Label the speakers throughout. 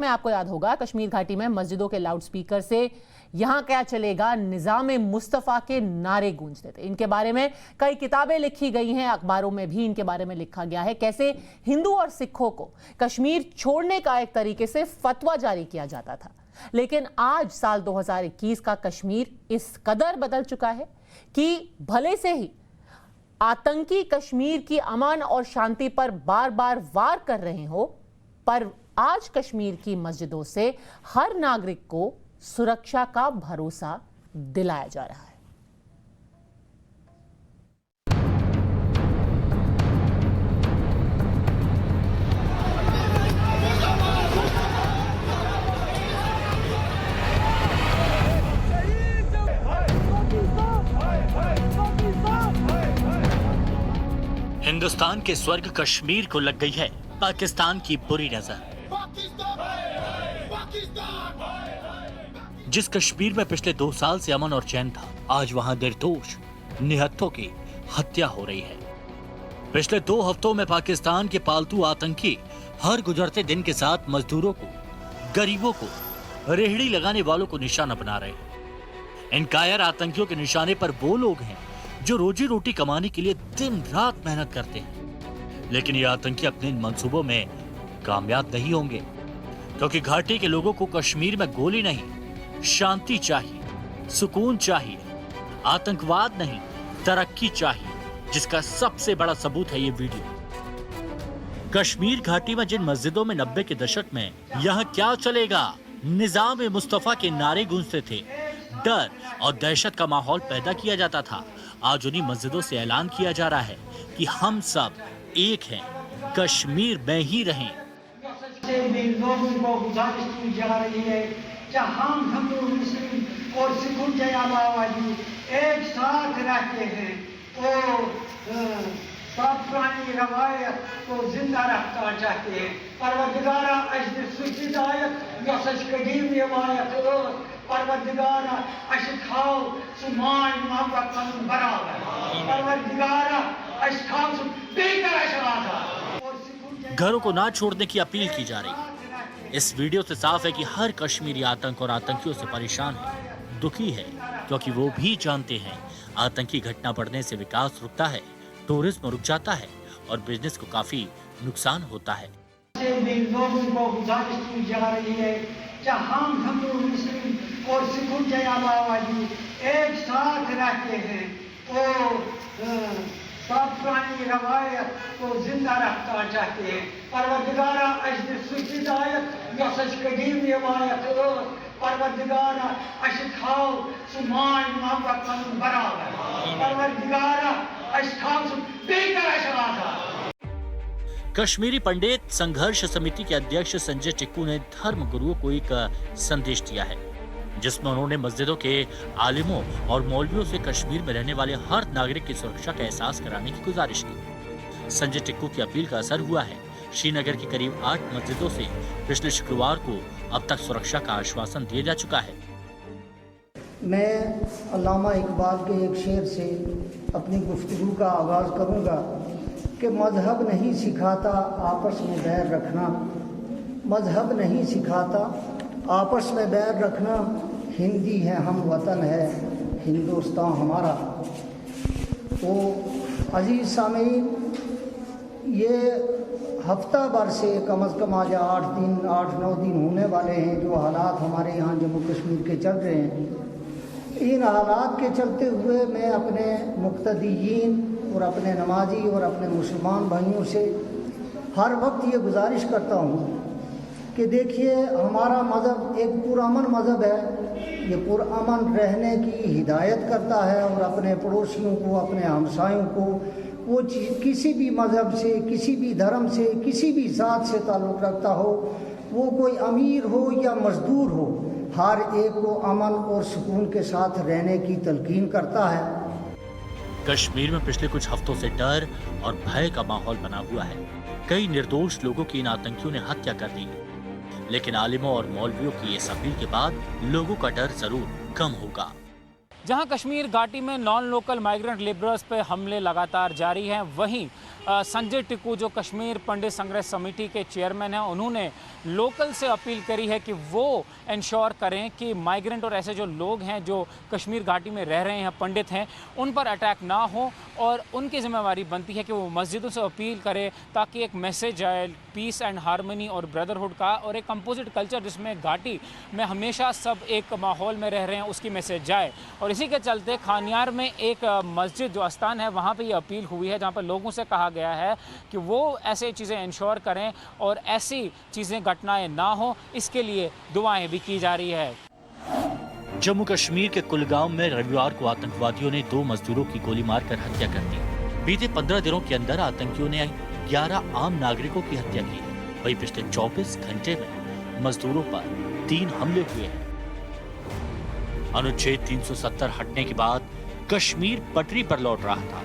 Speaker 1: में आपको याद होगा कश्मीर घाटी में मस्जिदों के लाउडस्पीकर से यहां क्या चलेगा निजाम मुस्तफा के नारे गूंजते थे। इनके बारे में कई किताबें लिखी गई हैं, अखबारों में भी इनके बारे में लिखा गया है कैसे हिंदू और सिखों को कश्मीर छोड़ने का एक तरीके से फतवा जारी किया जाता था। लेकिन आज साल 2021 का कश्मीर इस कदर बदल चुका है कि भले से ही आतंकी कश्मीर की अमन और शांति पर बार बार वार कर रहे हो, पर आज कश्मीर की मस्जिदों से हर नागरिक को सुरक्षा का भरोसा दिलाया जा रहा है।
Speaker 2: हिंदुस्तान के स्वर्ग कश्मीर को लग गई है पाकिस्तान की बुरी नजर। जिस कश्मीर में पिछले 2 साल से अमन और चैन था, आज वहां निर्दोष निहत्थों की हत्या हो रही है। पिछले 2 हफ्तों में पाकिस्तान के पालतू आतंकी हर गुजरते दिन के साथ मजदूरों को, गरीबों को, रेहड़ी लगाने वालों को निशाना बना रहे हैं। इन कायर आतंकियों के निशाने पर वो लोग हैं जो रोजी रोटी कमाने के लिए दिन रात मेहनत करते हैं। लेकिन ये आतंकी अपने इन मंसूबों में कामयाब नहीं होंगे, क्योंकि घाटी के लोगों को कश्मीर में गोली नहीं, शांति चाहिए, सुकून चाहिए, आतंकवाद नहीं, तरक्की चाहिए, जिसका सबसे बड़ा सबूत है ये वीडियो। कश्मीर घाटी में जिन मस्जिदों में 90 के दशक में यहाँ क्या चलेगा निजाम मुस्तफा के नारे गूंजते थे, डर और दहशत का माहौल पैदा किया जाता था, आज उन्हीं मस्जिदों से ऐलान किया जा रहा है कि हम सब एक हैं, कश्मीर में ही रहें।
Speaker 3: लोगों को गुजारिश की जा रही है कि हम हिंदू, मुस्लिम और सिखों के अलावा भी एक साथ रहते हैं और सब पुरानी रवायत को जिंदा रखना चाहते हैं। परवरदिगारा अजद सुचिदायत योसच कदीम रवायत और परवरदिगारा अशखाओ सुमान मोहब्बत मन बराबर परवरदिगारा अशखाओ सु बेहतर अशराता।
Speaker 2: घरों को ना छोड़ने की अपील की जा रही है। इस वीडियो से साफ है कि हर कश्मीरी आतंक और आतंकियों से परेशान है, दुखी है, क्योंकि वो भी जानते हैं आतंकी घटना बढ़ने से विकास रुकता है, टूरिज्म रुक जाता है और बिजनेस को काफी नुकसान होता है।
Speaker 3: लोगों को गुजारिश की जा रही है कि हम हिंदू, मुस्लिम और सिखों के अलावा भी एक साथ रहते हैं और सब पुरानी रवायत को जिंदा रखना चाहते हैं। परवरदिगारा अजद सुचिदायत योसच कदीम रवायत और परवरदिगारा अशखाओ सुमान मोहब्बत मन बराबर परवरदिगारा अशखाओ सु बेहतर अशराता।
Speaker 2: कश्मीरी पंडित संघर्ष समिति के अध्यक्ष संजय टिक्कू ने धर्म गुरुओं को एक संदेश दिया है, जिसमें उन्होंने मस्जिदों के आलिमों और मौलवियों से कश्मीर में रहने वाले हर नागरिक की सुरक्षा का एहसास कराने की गुजारिश की। संजय टिक्कू की अपील का असर हुआ है। श्रीनगर की करीब 8 मस्जिदों से पिछले शुक्रवार को अब तक सुरक्षा का आश्वासन दिया जा चुका है।
Speaker 4: मैं अल्लामा इकबाल के एक शेर से अपनी गुफ्तगू का आगाज़ करूँगा कि मजहब नहीं सिखाता आपस में बैर रखना, मजहब नहीं सिखाता आपस में बैर रखना, हिंदी है हम वतन है हिंदुस्तान हमारा। तो अजीज़ सामीन, ये हफ्ता भर से कम अज़ कम आज 8-9 दिन होने वाले हैं जो हालात हमारे यहाँ जम्मू कश्मीर के चल रहे हैं। इन हालात के चलते हुए मैं अपने मुक्तदीयीन और अपने नमाजी और अपने मुसलमान भाइयों से हर वक्त ये गुजारिश करता हूँ कि देखिए, हमारा मज़हब एक पुरअमन मज़हब है। ये पुरअमन रहने की हिदायत करता है और अपने पड़ोसियों को, अपने हमसायों को, वो किसी भी मज़हब से, किसी भी धर्म से, किसी भी ज़ात से ताल्लुक़ रखता हो, वो कोई अमीर हो या मज़दूर हो, हर एक को अमन और सुकून के साथ रहने की तलकीन करता है।
Speaker 2: कश्मीर में पिछले कुछ हफ्तों से डर और भय का माहौल बना हुआ है। कई निर्दोष लोगों की इन आतंकियों ने हत्या कर दी, लेकिन आलिमों और मौलवियों की इस अपील के बाद लोगों का डर जरूर कम होगा।
Speaker 5: जहां कश्मीर घाटी में नॉन लोकल माइग्रेंट लेबरर्स पे हमले लगातार जारी हैं, वहीं संजय टिक्कू जो कश्मीर पंडित संग्रह समिति के चेयरमैन हैं, उन्होंने लोकल से अपील करी है कि वो इंश्योर करें कि माइग्रेंट और ऐसे जो लोग हैं जो कश्मीर घाटी में रह रहे हैं, पंडित हैं, उन पर अटैक ना हो और उनकी जिम्मेवारी बनती है कि वो मस्जिदों से अपील करें ताकि एक मैसेज आए पीस एंड हार्मनी और ब्रदरहुड का और एक कंपोजिट कल्चर जिसमें घाटी में हमेशा सब एक माहौल में रह रहे हैं उसकी मैसेज जाए। और इसी के चलते खानियार में एक मस्जिद जो आस्थान है वहाँ पे ये अपील हुई है जहाँ पर लोगों से कहा गया है कि वो ऐसे चीज़ें इंश्योर करें और ऐसी चीज़ें घटनाएं ना हो, इसके लिए दुआएं भी की जा रही है।
Speaker 2: जम्मू कश्मीर के कुलगाम में रविवार को आतंकवादियों ने 2 मजदूरों की गोली मारकर हत्या कर दी। बीते 15 दिनों के अंदर आतंकियों ने 11 आम नागरिकों की हत्या की। वहीं पिछले 24 घंटे में मजदूरों पर 3 हमले हुए हैं। अनुच्छेद 370 हटने के बाद कश्मीर पटरी पर लौट रहा था।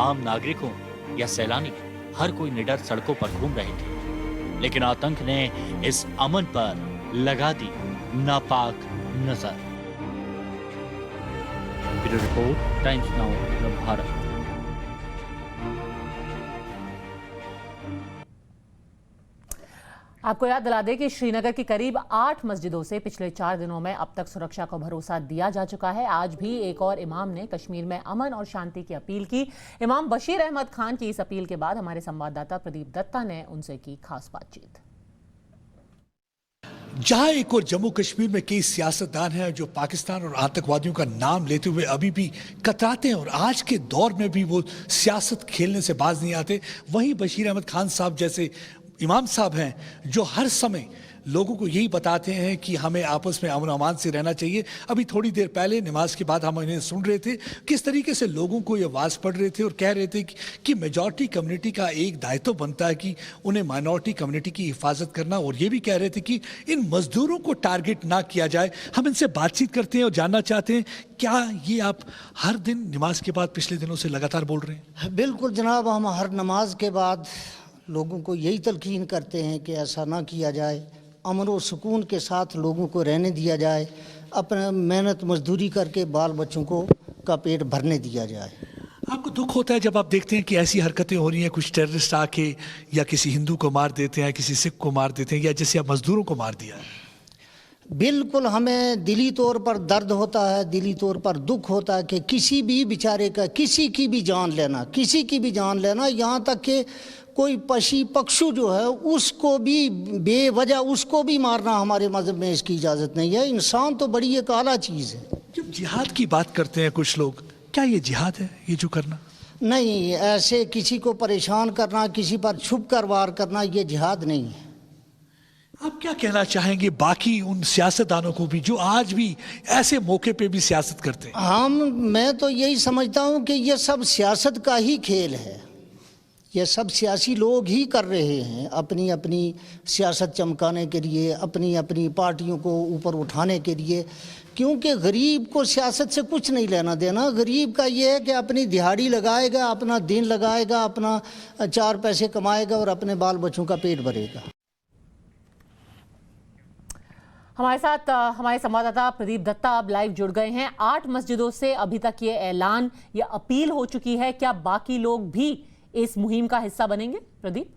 Speaker 2: आम नागरिकों या सैलानी हर कोई निडर सड़कों पर घूम रहे थे, लेकिन आतंक ने इस अमन पर लगा दी नापाक नजर। Bureau report, times now Bharat.
Speaker 1: आपको याद दिला दें कि श्रीनगर की करीब 8 मस्जिदों से पिछले 4 दिनों में अब तक सुरक्षा का भरोसा दिया जा चुका है। आज भी एक और इमाम ने कश्मीर में अमन और शांति की अपील की। इमाम बशीर अहमद खान की इस अपील के बाद हमारे संवाददाता प्रदीप दत्ता ने उनसे की खास बातचीत।
Speaker 6: जहां एक और जम्मू कश्मीर में कई सियासतदान हैं जो पाकिस्तान और आतंकवादियों का नाम लेते हुए अभी भी कतराते हैं और आज के दौर में भी वो सियासत खेलने से बाज नहीं आते, वहीं बशीर अहमद खान साहब जैसे इमाम साहब हैं जो हर समय लोगों को यही बताते हैं कि हमें आपस में अमन अमान से रहना चाहिए। अभी थोड़ी देर पहले नमाज के बाद हम इन्हें सुन रहे थे किस तरीके से लोगों को ये आवाज़ पढ़ रहे थे और कह रहे थे कि मेजॉरिटी कम्युनिटी का एक दायित्व बनता है कि उन्हें माइनॉरिटी कम्युनिटी की हिफाजत करना, और ये भी कह रहे थे कि इन मजदूरों को टारगेट ना किया जाए। हम इनसे बातचीत करते हैं और जानना चाहते हैं क्या ये आप हर दिन नमाज के बाद पिछले दिनों से लगातार बोल रहे हैं?
Speaker 4: बिल्कुल जनाब, हम हर नमाज के बाद लोगों को यही तलकीन करते हैं कि ऐसा ना किया जाए, अमन और सुकून के साथ लोगों को रहने दिया जाए, अपना मेहनत मजदूरी करके बाल बच्चों को का पेट भरने दिया जाए।
Speaker 6: आपको दुख होता है जब आप देखते हैं कि ऐसी हरकतें हो रही हैं, कुछ टेररिस्ट आके या किसी हिंदू को मार देते हैं, किसी सिख को मार देते हैं, या जैसे आप मजदूरों को मार दिया है?
Speaker 4: बिल्कुल हमें दिली तौर पर दर्द होता है, दिली तौर पर दुख होता है कि किसी भी बेचारे का किसी की भी जान लेना, किसी की भी जान लेना, यहाँ तक कि कोई पशु जो है उसको भी बेवजह उसको भी मारना हमारे मज़हब में इसकी इजाज़त नहीं है। इंसान तो बड़ी एक आला चीज़ है।
Speaker 6: जब जिहाद की बात करते हैं कुछ लोग, क्या ये जिहाद है ये जो करना?
Speaker 4: नहीं, ऐसे किसी को परेशान करना, किसी पर छुप कर वार करना, ये जिहाद नहीं है।
Speaker 6: आप क्या कहना चाहेंगे बाकी उन सियासतदानों को भी जो आज भी ऐसे मौके पे भी सियासत करते हैं?
Speaker 4: मैं तो यही समझता हूँ कि ये सब सियासत का ही खेल है। ये सब सियासी लोग ही कर रहे हैं अपनी अपनी सियासत चमकाने के लिए, अपनी अपनी पार्टियों को ऊपर उठाने के लिए, क्योंकि गरीब को सियासत से कुछ नहीं लेना देना। गरीब का ये है कि अपनी दिहाड़ी लगाएगा, अपना दिन लगाएगा, अपना 4 पैसे कमाएगा और अपने बाल बच्चों का पेट भरेगा।
Speaker 1: हमारे साथ हमारे संवाददाता प्रदीप दत्ता अब लाइव जुड़ गए हैं। 8 मस्जिदों से अभी तक ये ऐलान, ये अपील हो चुकी है, क्या बाकी लोग भी इस मुहिम का हिस्सा बनेंगे? प्रदीप,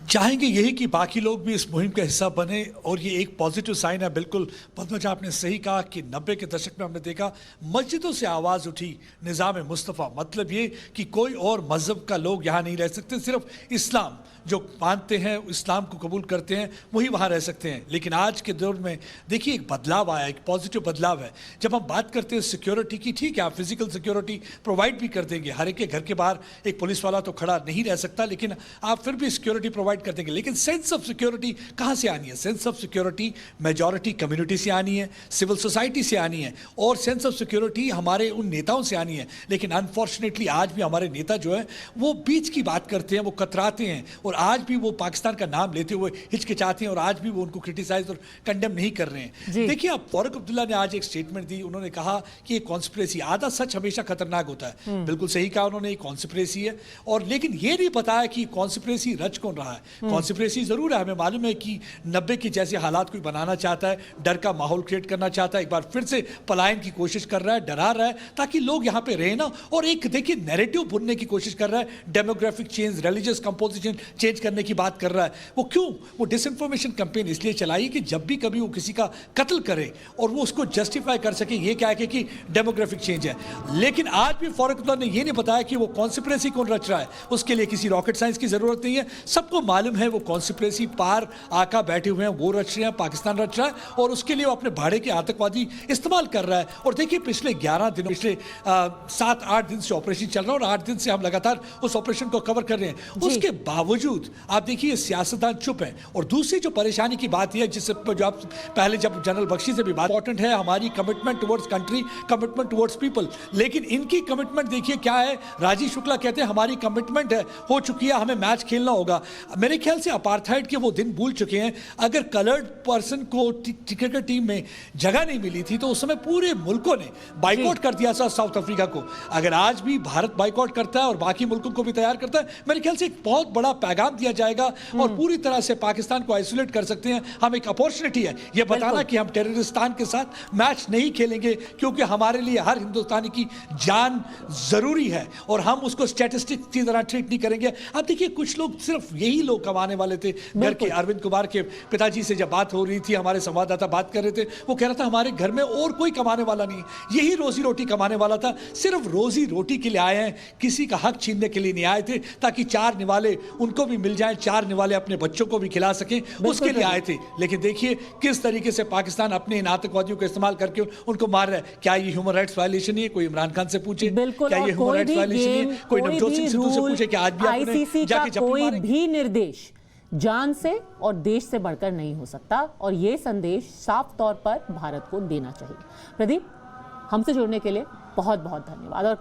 Speaker 6: चाहेंगे यही कि बाकी लोग भी इस मुहिम का हिस्सा बने और ये एक पॉजिटिव साइन है। बिल्कुल पद्मज, आपने सही कहा कि 90 के दशक में हमने देखा मस्जिदों से आवाज़ उठी निज़ाम मुस्तफ़ा, मतलब ये कि कोई और मज़हब का लोग यहाँ नहीं रह सकते, सिर्फ इस्लाम जो मानते हैं, इस्लाम को कबूल करते हैं, वही वहाँ रह सकते हैं। लेकिन आज के दौर में देखिए एक बदलाव आया, एक पॉजिटिव बदलाव है। जब हम बात करते हैं सिक्योरिटी की, ठीक है आप फिजिकल सिक्योरिटी प्रोवाइड भी कर देंगे, हर एक के घर के बाहर एक पुलिस वाला तो खड़ा नहीं रह सकता, लेकिन आप फिर भी सिक्योरिटी प्रोवाइड कर देंगे। लेकिन सेंस ऑफ सिक्योरिटी कहाँ से आनी है? Sense of security majority community से आनी है, सिविल सोसाइटी से आनी है, और सेंस ऑफ सिक्योरिटी हमारे उन नेताओं से आनी है। लेकिन अनफॉर्चुनेटली आज भी हमारे नेता जो है वो बीच की बात करते हैं, वो कतराते हैं, और आज भी वो पाकिस्तान का नाम लेते हुए हिचकिचाते हैं, और आज भी वो उनको क्रिटिसाइज और कंडेम नहीं कर रहे हैं। देखिए आप फारूक अब्दुल्ला ने आज एक स्टेटमेंट दी, उन्होंने कहा कि ये कॉन्स्पिरेसी, आधा सच हमेशा खतरनाक होता है। बिल्कुल सही कहा उन्होंने, ये कॉन्स्पिरेसी है, और लेकिन ये नहीं बताया कि कॉन्स्पिरेसी रच रच कौन रहा है। कॉन्स्पिरेसी जरूर है, हमें मालूम है कि 90 के जैसे हालात कोई बनाना चाहता है, डर का माहौल क्रिएट करना चाहता है, एक बार फिर से पलायन की कोशिश कर रहा है, डरा रहा है ताकि लोग यहाँ पे रहे ना। और एक देखिए नैरेटिव बुनने की कोशिश कर रहा है, demographic change, religious composition change करने की बात कर रहा है। वो क्यों? वो डिसइंफॉर्मेशन कैंपेन इसलिए चलाई कि जब भी कभी वो किसी का कत्ल करे और वो उसको जस्टिफाई कर सके, ये क्या है कि डेमोग्राफिक चेंज है। लेकिन आज भी फारूक अब्दुल्ला ने ये नहीं बताया कि वो कॉन्स्पिरेसी कौन रच रहा है। उसके लिए किसी रॉकेट साइंस की जरूरत नहीं है, सबको मालूम है वो कॉन्स्पिरेसी पार आका बैठे हुए हैं, वो रच रहे हैं, पाकिस्तान रच रहा है और उसके लिए वो अपने भाड़े के आतंकवादी इस्तेमाल कर रहा है। और देखिए पिछले 11 दिनों, पिछले 7-8 दिन से ऑपरेशन चल रहा है और 8 दिन से हम लगातार उस ऑपरेशन को कवर कर रहे हैं। उसके बावजूद आप देखिए सियासतदान चुप है। और दूसरी जो परेशानी की बात यह है, जिससे जो आप पहले जब जनरल बख्शी से भी बात, इंपॉर्टेंट है हमारी commitment towards country, commitment towards people. लेकिन इनकी कमिटमेंट देखिए क्या है। राजीव शुक्ला कहते हैं हमारी कमिटमेंट है, हो चुकी है, हमें मैच खेलना होगा। मेरे ख्याल से अपार्थाइड के वो दिन भूल चुके हैं। अगर कलर्ड पर्सन को क्रिकेट टीम में जगह नहीं मिली थी तो उस समय पूरे मुल्कों ने बाइकआउट कर दिया था साउथ अफ्रीका को। अगर आज भी भारत बाइकआउट करता है और बाकी मुल्कों को भी तैयार करता है, मेरे ख्याल से एक बहुत बड़ा पैगाम दिया जाएगा और पूरी तरह से पाकिस्तान को आइसोलेट कर सकते हैं। हम एक अपॉर्चुनिटी है ये बताना कि हम टेररिस्तान के साथ मैच नहीं खेलेंगे, क्योंकि हमारे लिए हर हिंदुस्तानी की जान जरूरी है और हम उसको स्टैटिस्टिक की तरह ट्रीट नहीं करेंगे। अब देखिए कुछ लोग, सिर्फ यही लोग कमाने वाले थे। घर के अरविंद कुमार के पिताजी से जब बात हो रही थी, हमारे संवाददाता बात कर रहे थे, वो कह रहा था हमारे घर में और कोई कमाने वाला नहीं, यही रोजी रोटी कमाने वाला था। सिर्फ रोजी रोटी के लिए आए हैं, किसी का हक छीनने के लिए नहीं आए थे, ताकि 4 निवाले उनको भी मिल जाएं, 4 निवाले अपने बच्चों को भी खिला सकें, उसके लिए आए थे। लेकिन देखिए किस तरीके से पाकिस्तान अपने इन आतंकवादियों को इस्तेमाल करके उनको मार रहा है। क्या ये ह्यूमन राइट्स वायलेशन नहीं है? कोई इमरान खान से पूछे क्या ये ह्यूमन राइट्स वायलेशन नहीं है? कोई नवजोत सिंह सिद्धू से पूछे कि आज भी
Speaker 1: आईसीसी का कोई भी निर्देश जान से और देश से बढ़कर नहीं हो सकता और ये संदेश साफ तौर पर भारत को देना चाहिए। प्रदीप, हमसे जुड़ने के लिए बहुत बहुत धन्यवाद। और